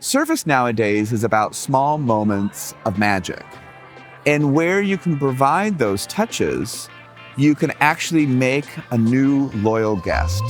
Service nowadays is about small moments of magic. And where you can provide those touches, you can actually make a new loyal guest.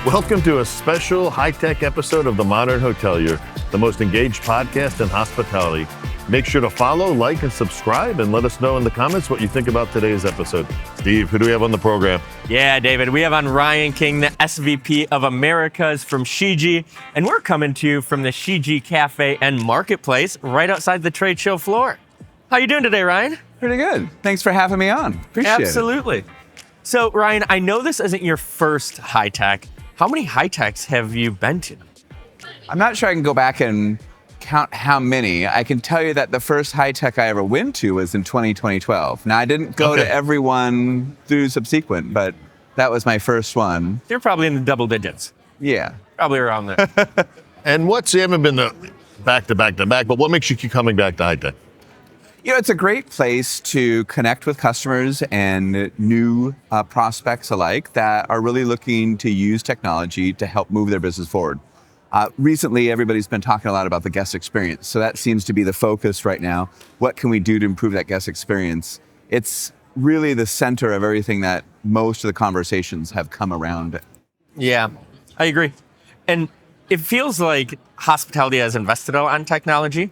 Welcome to a special high-tech episode of the Modern Hotelier, the most engaged podcast in hospitality. Make sure to follow, like, and subscribe, and let us know in the comments what you think about today's episode. Steve, who do we have on the program? Yeah, David, we have on Ryan King, the SVP of Americas from Shiji, and we're coming to you from the Shiji Cafe and Marketplace right outside the trade show floor. How you doing today, Ryan? Pretty good. Thanks for having me on. Appreciate it. Absolutely. So, Ryan, I know this isn't your first high-tech. How many high-techs have you been to? I'm not sure I can go back and count how many. I can tell you that the first high-tech I ever went to was in 2012. Now, I didn't go to every one through subsequent, but that was my first one. You're probably in the double digits. Yeah. Probably around there. And you haven't been back to back, but what makes you keep coming back to high-tech? You know, it's a great place to connect with customers and new prospects alike that are really looking to use technology to help move their business forward. Recently, everybody's been talking a lot about the guest experience. So that seems to be the focus right now. What can we do to improve that guest experience? It's really the center of everything that most of the conversations have come around. Yeah, I agree. And it feels like hospitality has invested a lot in technology,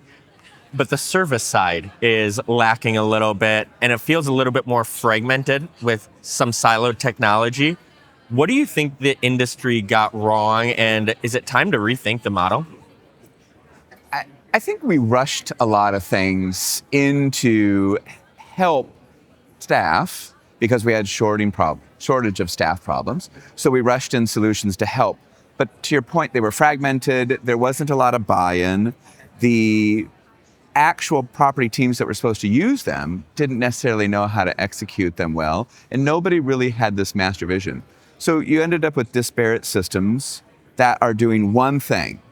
but the service side is lacking a little bit, and it feels a little bit more fragmented with some siloed technology. What do you think the industry got wrong, and is it time to rethink the model? I think we rushed a lot of things into help staff because we had shortage of staff problems. So we rushed in solutions to help. But to your point, they were fragmented. There wasn't a lot of buy-in. The actual property teams that were supposed to use them didn't necessarily know how to execute them well, and nobody really had this master vision. So you ended up with disparate systems that are doing one thing.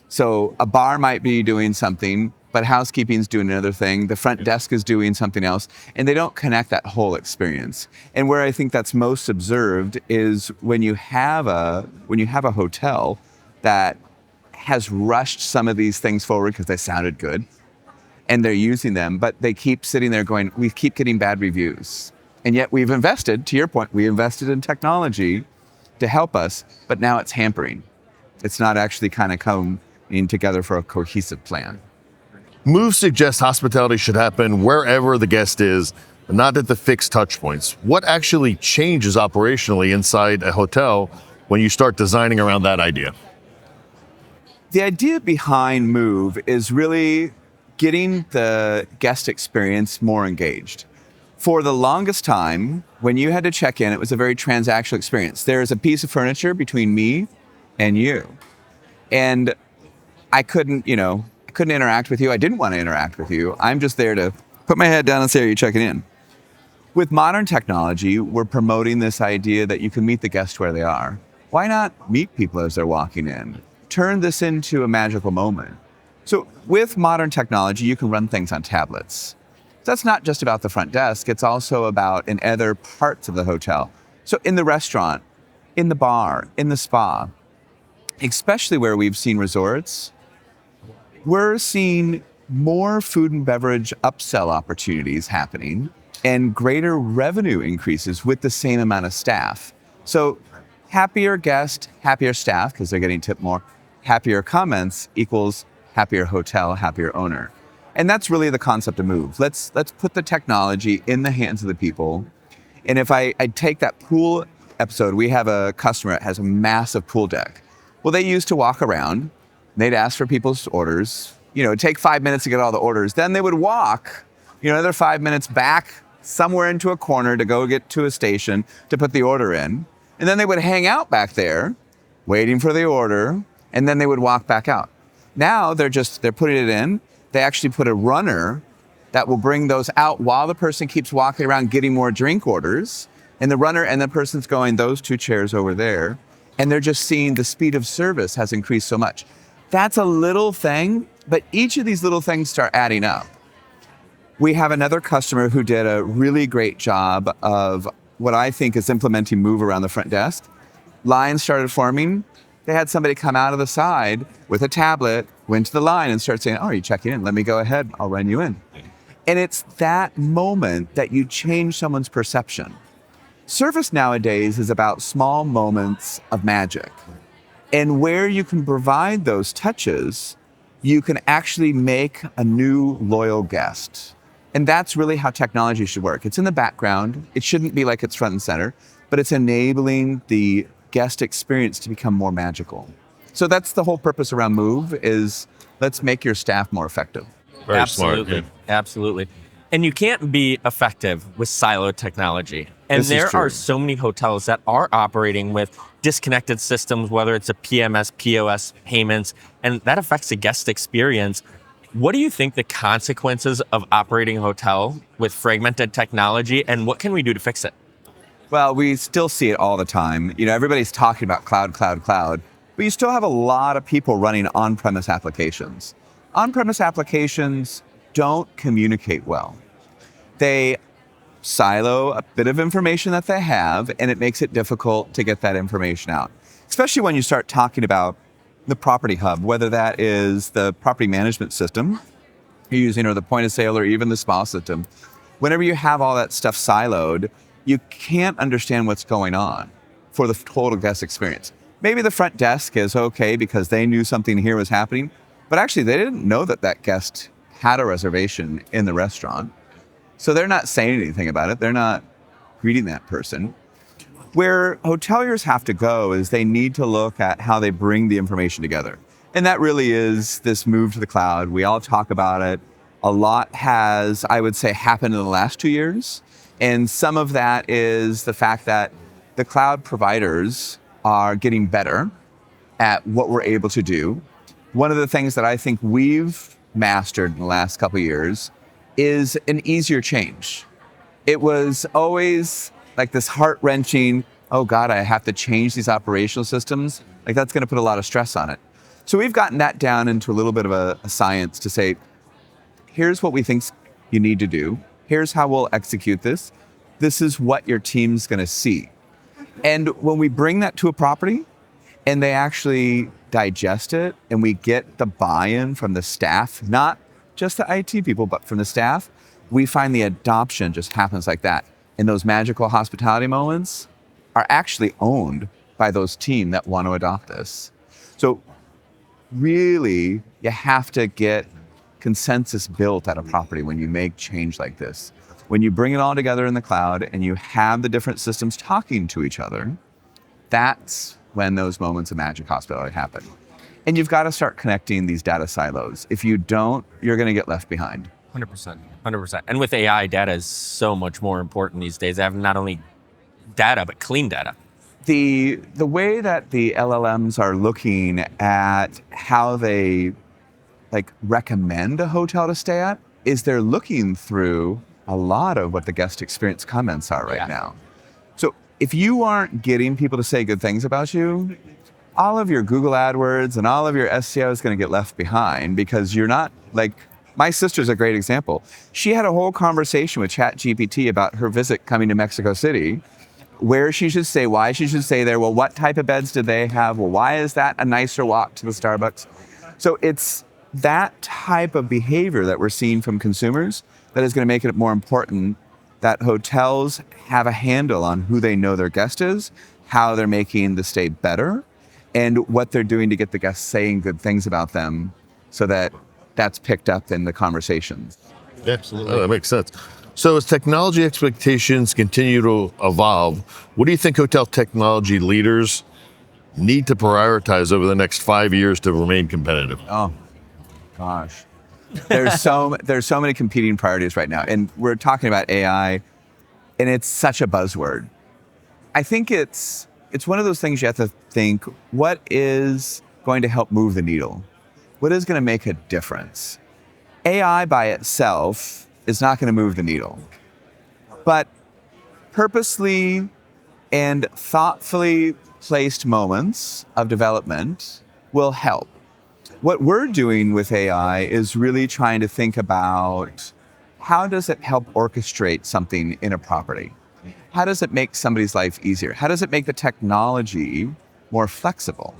So a bar might be doing something, but housekeeping's doing another thing. The front desk is doing something else, and they don't connect that whole experience. And where I think that's most observed is when you have a hotel that has rushed some of these things forward because they sounded good, and they're using them, but they keep sitting there going, we keep getting bad reviews. And yet we've invested, to your point, we invested in technology to help us, but now it's hampering. It's not actually kind of coming together for a cohesive plan. Move suggests hospitality should happen wherever the guest is, not at the fixed touch points. What actually changes operationally inside a hotel when you start designing around that idea? The idea behind Move is really getting the guest experience more engaged. For the longest time, when you had to check in, it was a very transactional experience. There is a piece of furniture between me and you. And I couldn't interact with you. I didn't want to interact with you. I'm just there to put my head down and say, are you checking in? With modern technology, we're promoting this idea that you can meet the guest where they are. Why not meet people as they're walking in? Turn this into a magical moment. So with modern technology, you can run things on tablets. That's not just about the front desk, it's also about in other parts of the hotel. So in the restaurant, in the bar, in the spa, especially where we've seen resorts, we're seeing more food and beverage upsell opportunities happening and greater revenue increases with the same amount of staff. So happier guest, happier staff, because they're getting tipped more, happier comments equals happier hotel, happier owner. And that's really the concept of Move. Let's put the technology in the hands of the people. And if I take that pool episode, we have a customer that has a massive pool deck. Well, they used to walk around, they'd ask for people's orders. It'd take 5 minutes to get all the orders. Then they would walk, another 5 minutes back somewhere into a corner to go get to a station to put the order in. And then they would hang out back there waiting for the order, and then they would walk back out. Now they're putting it in. They actually put a runner that will bring those out while the person keeps walking around getting more drink orders. And the runner and the person's going, those two chairs over there. And they're just seeing the speed of service has increased so much. That's a little thing, but each of these little things start adding up. We have another customer who did a really great job of what I think is implementing Move around the front desk. lines started forming, they had somebody come out of the side with a tablet, went to the line and start saying, oh, are you checking in? Let me go ahead. I'll run you in. And it's that moment that you change someone's perception. Service nowadays is about small moments of magic. And where you can provide those touches, you can actually make a new loyal guest. And that's really how technology should work. It's in the background. It shouldn't be like it's front and center, but it's enabling the guest experience to become more magical. So that's the whole purpose around Move is let's make your staff more effective. Very Absolutely. smart. Yeah. Absolutely. And you can't be effective with siloed technology. And This is there true. are so many hotels that are operating with disconnected systems, whether it's a PMS, POS, payments, and that affects the guest experience. What do you think the consequences of operating a hotel with fragmented technology, and what can we do to fix it? Well, we still see it all the time. Everybody's talking about cloud, but you still have a lot of people running on-premise applications. On-premise applications don't communicate well. They silo a bit of information that they have, and it makes it difficult to get that information out. Especially when you start talking about the property hub, whether that is the property management system you're using or the point of sale or even the spa system. Whenever you have all that stuff siloed, you can't understand what's going on for the total guest experience. Maybe the front desk is okay because they knew something here was happening, but actually they didn't know that that guest had a reservation in the restaurant. So they're not saying anything about it. They're not greeting that person. Where hoteliers have to go is they need to look at how they bring the information together. And that really is this move to the cloud. We all talk about it. A lot has, I would say, happened in the last 2 years. And some of that is the fact that the cloud providers are getting better at what we're able to do. One of the things that I think we've mastered in the last couple of years is an easier change. It was always like this heart-wrenching, oh God, I have to change these operational systems. Like that's going to put a lot of stress on it. So we've gotten that down into a little bit of a science to say, here's what we think you need to do. Here's how we'll execute this. This is what your team's going to see. And when we bring that to a property and they actually digest it and we get the buy-in from the staff, not just the IT people, but from the staff, we find the adoption just happens like that. And those magical hospitality moments are actually owned by those team that want to adopt this. So really, you have to get consensus built at a property when you make change like this. When you bring it all together in the cloud and you have the different systems talking to each other, that's when those moments of magic hospitality happen. And you've got to start connecting these data silos. If you don't, you're going to get left behind. 100%. 100%. And with AI, data is so much more important these days. I have not only data, but clean data. The way that the LLMs are looking at how they recommend a hotel to stay at is they're looking through a lot of what the guest experience comments are right now. So if you aren't getting people to say good things about you, all of your Google AdWords and all of your SEO is going to get left behind because you're not my sister's a great example. She had a whole conversation with ChatGPT about her visit coming to Mexico City, where she should stay, why she should stay there. Well, what type of beds do they have? Well, why is that a nicer walk to the Starbucks? So it's that type of behavior that we're seeing from consumers that is going to make it more important that hotels have a handle on who they know their guest is, how they're making the stay better, and what they're doing to get the guests saying good things about them so that that's picked up in the conversations. Absolutely. Oh, that makes sense. So as technology expectations continue to evolve, what do you think hotel technology leaders need to prioritize over the next 5 years to remain competitive? Oh, gosh. There's so many competing priorities right now. And we're talking about AI, and it's such a buzzword. I think it's one of those things you have to think, what is going to help move the needle? What is going to make a difference? AI by itself is not going to move the needle. But purposely and thoughtfully placed moments of development will help. What we're doing with AI is really trying to think about how does it help orchestrate something in a property? how does it make somebody's life easier? How does it make the technology more flexible?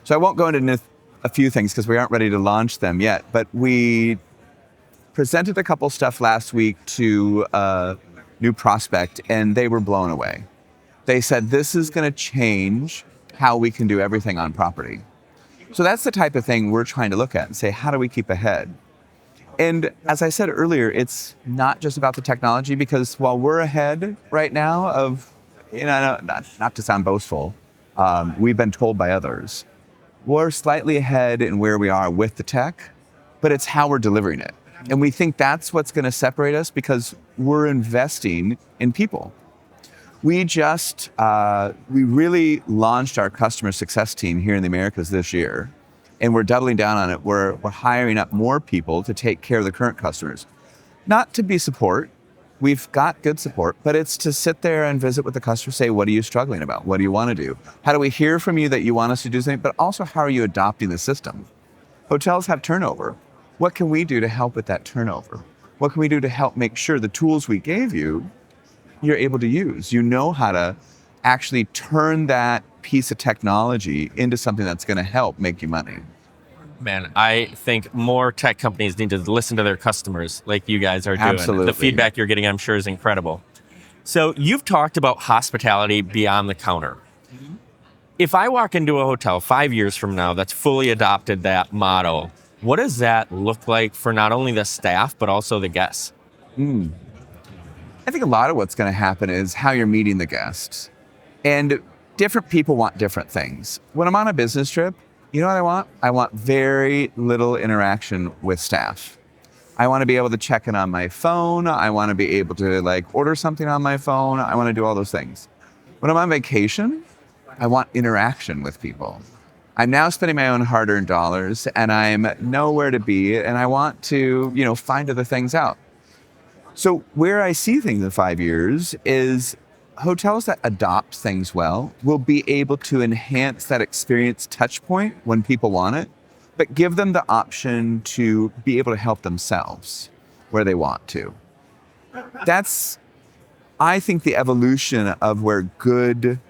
So I won't go into a few things because we aren't ready to launch them yet, but we presented a couple stuff last week to a new prospect and they were blown away. They said, this is going to change how we can do everything on property. So that's the type of thing we're trying to look at and say, how do we keep ahead? And as I said earlier, it's not just about the technology, because while we're ahead right now of, not to sound boastful, we've been told by others, we're slightly ahead in where we are with the tech, but it's how we're delivering it. And we think that's what's going to separate us because we're investing in people. We really launched our customer success team here in the Americas this year. And we're doubling down on it. We're hiring up more people to take care of the current customers. Not to be support. We've got good support, but it's to sit there and visit with the customer, say, what are you struggling about? What do you want to do? How do we hear from you that you want us to do something? But also, how are you adopting the system? Hotels have turnover. What can we do to help with that turnover? What can we do to help make sure the tools we gave you, you're able to use? You know how to actually turn that piece of technology into something that's going to help make you money. Man, I think more tech companies need to listen to their customers like you guys are doing. Absolutely. The feedback you're getting, I'm sure, is incredible. So you've talked about hospitality beyond the counter. If I walk into a hotel 5 years from now that's fully adopted that model, what does that look like for not only the staff, but also the guests? I think a lot of what's going to happen is how you're meeting the guests. And different people want different things. When I'm on a business trip, you know what I want? I want very little interaction with staff. I want to be able to check in on my phone. I want to be able to order something on my phone. I want to do all those things. When I'm on vacation, I want interaction with people. I'm now spending my own hard-earned dollars and I'm nowhere to be, and I want to, find other things out. So where I see things in 5 years is hotels that adopt things well will be able to enhance that experience touch point when people want it, but give them the option to be able to help themselves where they want to. That's, I think, the evolution of where good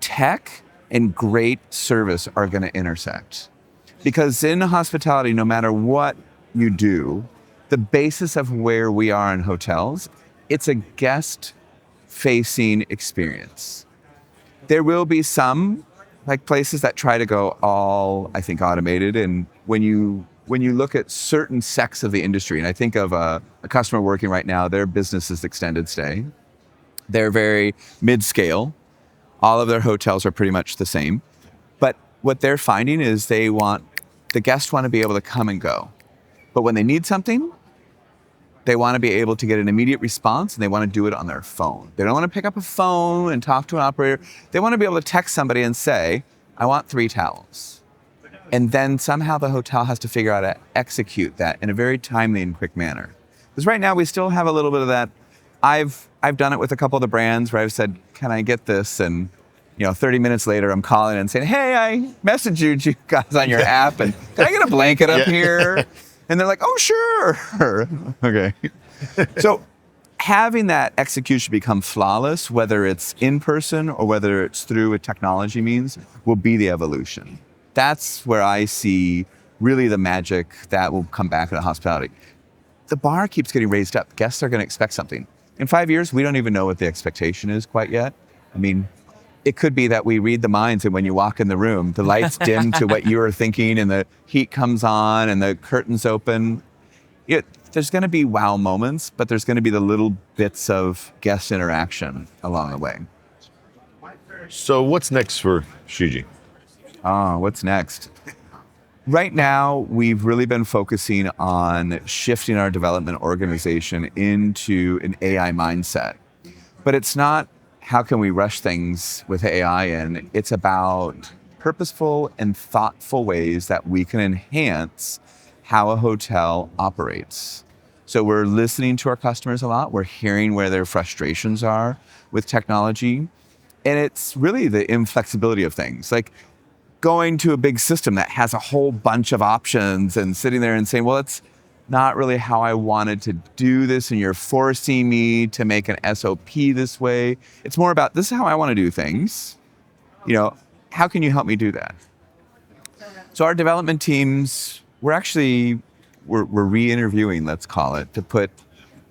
tech and great service are going to intersect. Because in hospitality, no matter what you do, the basis of where we are in hotels, it's a guest-facing experience. There will be some places that try to go all, I think, automated. And when you look at certain sects of the industry, and I think of a customer working right now, their business is extended stay. They're very mid-scale. All of their hotels are pretty much the same. But what they're finding is the guests want to be able to come and go. But when they need something, they want to be able to get an immediate response, and they want to do it on their phone. They don't want to pick up a phone and talk to an operator. They want to be able to text somebody and say, I want 3 towels. And then somehow the hotel has to figure out how to execute that in a very timely and quick manner. Because right now we still have a little bit of that. I've done it with a couple of the brands where I've said, can I get this? And 30 minutes later, I'm calling and saying, hey, I messaged you guys on your app, and can I get a blanket up here? And they're like, oh, sure. Okay. So having that execution become flawless, whether it's in person or whether it's through a technology means, will be the evolution. That's where I see really the magic that will come back into hospitality. The bar keeps getting raised up. Guests are going to expect something. In 5 years, we don't even know what the expectation is quite yet. I mean, it could be that we read the minds, and when you walk in the room, the lights dim to what you were thinking, and the heat comes on, and the curtains open. There's going to be wow moments, but there's going to be the little bits of guest interaction along the way. So what's next for Shiji? What's next? Right now, we've really been focusing on shifting our development organization into an AI mindset. But it's not, how can we rush things with AI in? It's about purposeful and thoughtful ways that we can enhance how a hotel operates. So we're listening to our customers a lot. We're hearing where their frustrations are with technology. And it's really the inflexibility of things. Like going to a big system that has a whole bunch of options and sitting there and saying, well, not really how I wanted to do this, and you're forcing me to make an SOP this way. It's more about, this is how I want to do things. How can you help me do that? So our development teams, we're re-interviewing, let's call it, to put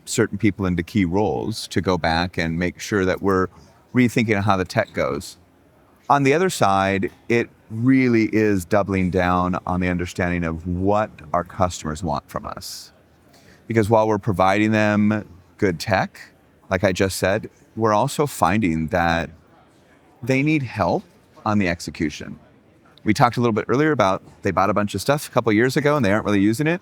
certain people into key roles to go back and make sure that we're rethinking how the tech goes. On the other side, it really is doubling down on the understanding of what our customers want from us. Because while we're providing them good tech, like I just said, we're also finding that they need help on the execution. We talked a little bit earlier about they bought a bunch of stuff a couple of years ago and they aren't really using it.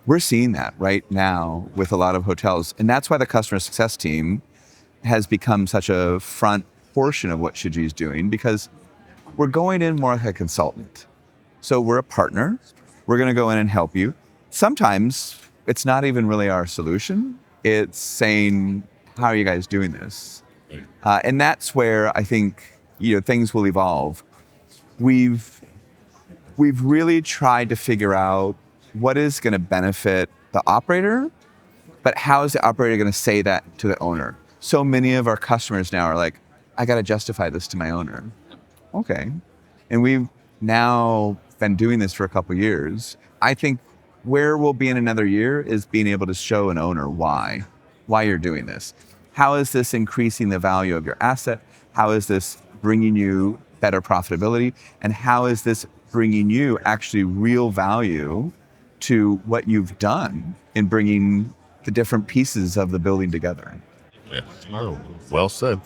We're seeing that right now with a lot of hotels. And that's why the customer success team has become such a front portion of what Shiji is doing, because we're going in more like a consultant. So we're a partner. We're going to go in and help you. Sometimes it's not even really our solution. It's saying, how are you guys doing this? And that's where I think things will evolve. We've really tried to figure out what is going to benefit the operator, but how is the operator going to say that to the owner? So many of our customers now are like, I got to justify this to my owner. Okay. And we've now been doing this for a couple of years. I think where we'll be in another year is being able to show an owner why you're doing this. How is this increasing the value of your asset? How is this bringing you better profitability? And how is this bringing you actually real value to what you've done in bringing the different pieces of the building together? Yeah. Oh, well said.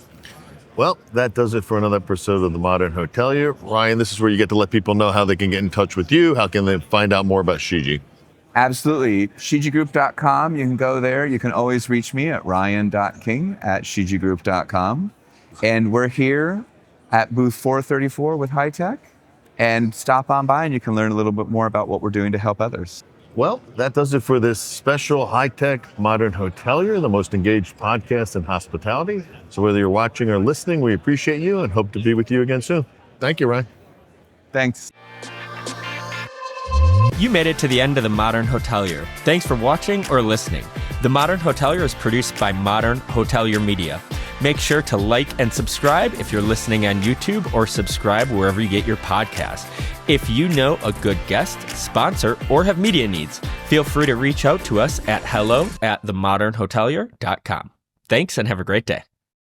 Well, that does it for another episode of The Modern Hotelier. Ryan, this is where you get to let people know how they can get in touch with you. How can they find out more about Shiji? Absolutely. ShijiGroup.com. You can go there. You can always reach me at ryan.king@shijigroup.com. And we're here at booth 434 with HITEC. And stop on by and you can learn a little bit more about what we're doing to help others. Well, that does it for this special HITEC Modern Hotelier, the most engaged podcast in hospitality. So whether you're watching or listening, we appreciate you and hope to be with you again soon. Thank you, Ryan. Thanks. You made it to the end of The Modern Hotelier. Thanks for watching or listening. The Modern Hotelier is produced by Modern Hotelier Media. Make sure to like and subscribe if you're listening on YouTube, or subscribe wherever you get your podcasts. If you know a good guest, sponsor, or have media needs, feel free to reach out to us at hello@themodernhotelier.com. Thanks and have a great day.